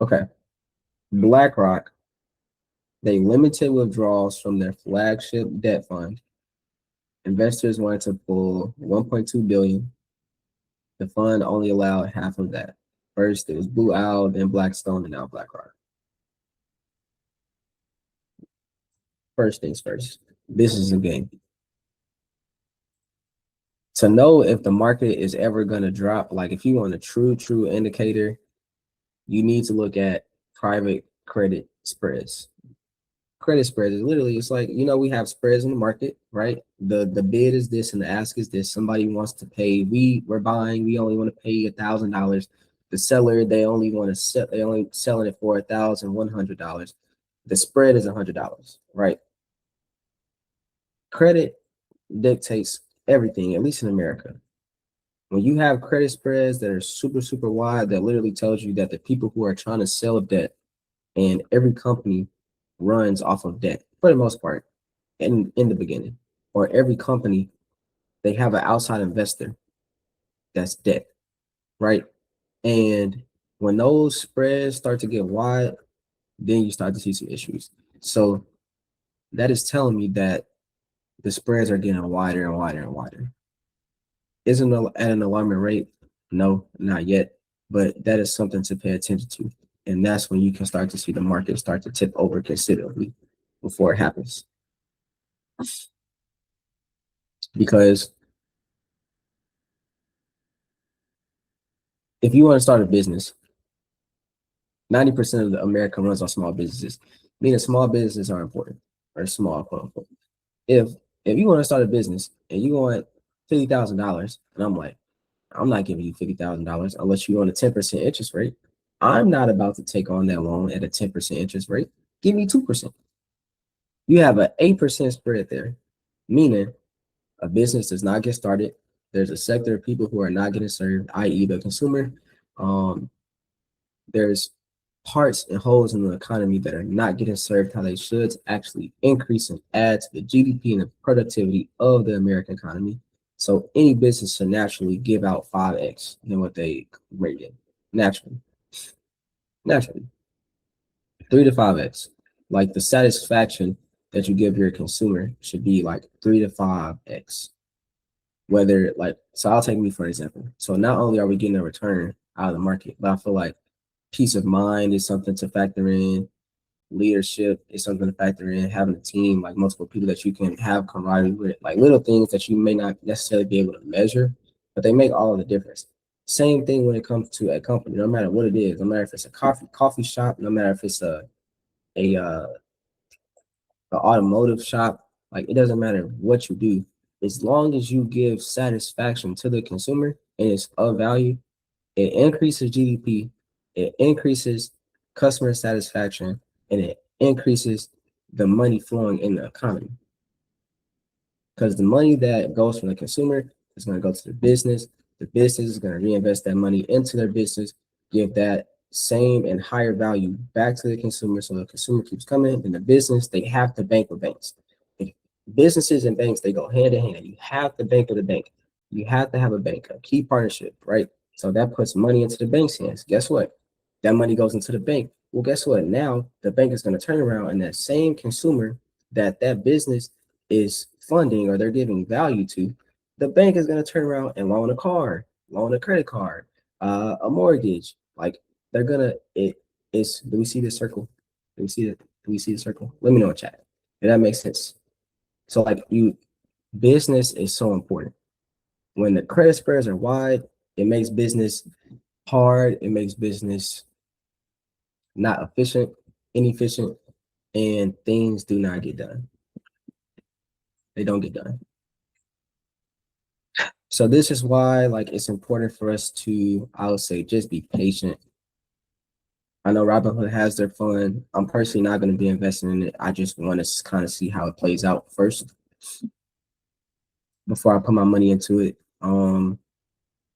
Okay. BlackRock, they limited withdrawals from their flagship debt fund. Investors wanted to pull 1.2 billion. The fund only allowed half of that. First, it was Blue Owl, then Blackstone, and now BlackRock. First things first, this is a game. To know if the market is ever going to drop, like if you want a true indicator, you need to look at private credit spreads. Credit spreads is literally, it's like, we have spreads in the market, right? The bid is this and the ask is this. Somebody wants to pay, we're buying, we only want to pay $1,000. The seller, they only selling it for $1,100. The spread is $100, right? Credit dictates everything, at least in America. When you have credit spreads that are super wide, that literally tells you that the people who are trying to sell debt, and every company runs off of debt for the most part in the beginning, or every company, they have an outside investor that's debt, right? And when those spreads start to get wide, then you start to see some issues. So that is telling me that the spreads are getting wider and wider and wider. Isn't it at an alarming rate? No, not yet. But that is something to pay attention to. And that's when you can start to see the market start to tip over considerably before it happens. Because if you want to start a business, 90% of the America runs on small businesses, meaning small businesses are important, or small, quote unquote. If you want to start a business and you want $50,000, and I'm like, I'm not giving you $50,000 unless you on a 10% interest rate. I'm not about to take on that loan at a 10% interest rate. Give me 2%. You have an 8% spread there, meaning a business does not get started. There's a sector of people who are not getting served, i.e. the consumer. There's parts and holes in the economy that are not getting served how they should to actually increase and add to the GDP and the productivity of the American economy. So any business should naturally give out 5x than what they rated naturally. 3 to 5x. Like the satisfaction that you give your consumer should be like 3 to 5x. Whether so I'll take me for example. So not only are we getting a return out of the market, but I feel like peace of mind is something to factor in. Leadership is something to factor in. Having a team, like multiple people that you can have camaraderie with, like little things that you may not necessarily be able to measure, but they make all of the difference. Same thing when it comes to a company, no matter what it is, no matter if it's a coffee shop, no matter if it's a automotive shop, like it doesn't matter what you do, as long as you give satisfaction to the consumer and it's of value, it increases GDP, it increases customer satisfaction, and it increases the money flowing in the economy. Because the money that goes from the consumer is going to go to the business is going to reinvest that money into their business, give that same and higher value back to the consumer, so the consumer keeps coming. And the business, they have to bank with banks. If businesses and banks, they go hand in hand. You have to bank with a bank. You have to have a bank, a key partnership, right? So that puts money into the bank's hands. Guess what? That money goes into the bank. Well, guess what? Now the bank is going to turn around, and that same consumer that business is funding or they're giving value to, the bank is going to turn around and loan a car, loan a credit card, a mortgage. Like they're gonna it's do we see the circle? Do we see the circle? Let me know in chat. If that makes sense. So like business is so important. When the credit spreads are wide, it makes business hard, it makes business not efficient, inefficient, and things do not get done. They don't get done. So this is why it's important for us to, I would say, just be patient. I know Robinhood has their fund. I'm personally not going to be investing in it. I just want to kind of see how it plays out first before I put my money into it.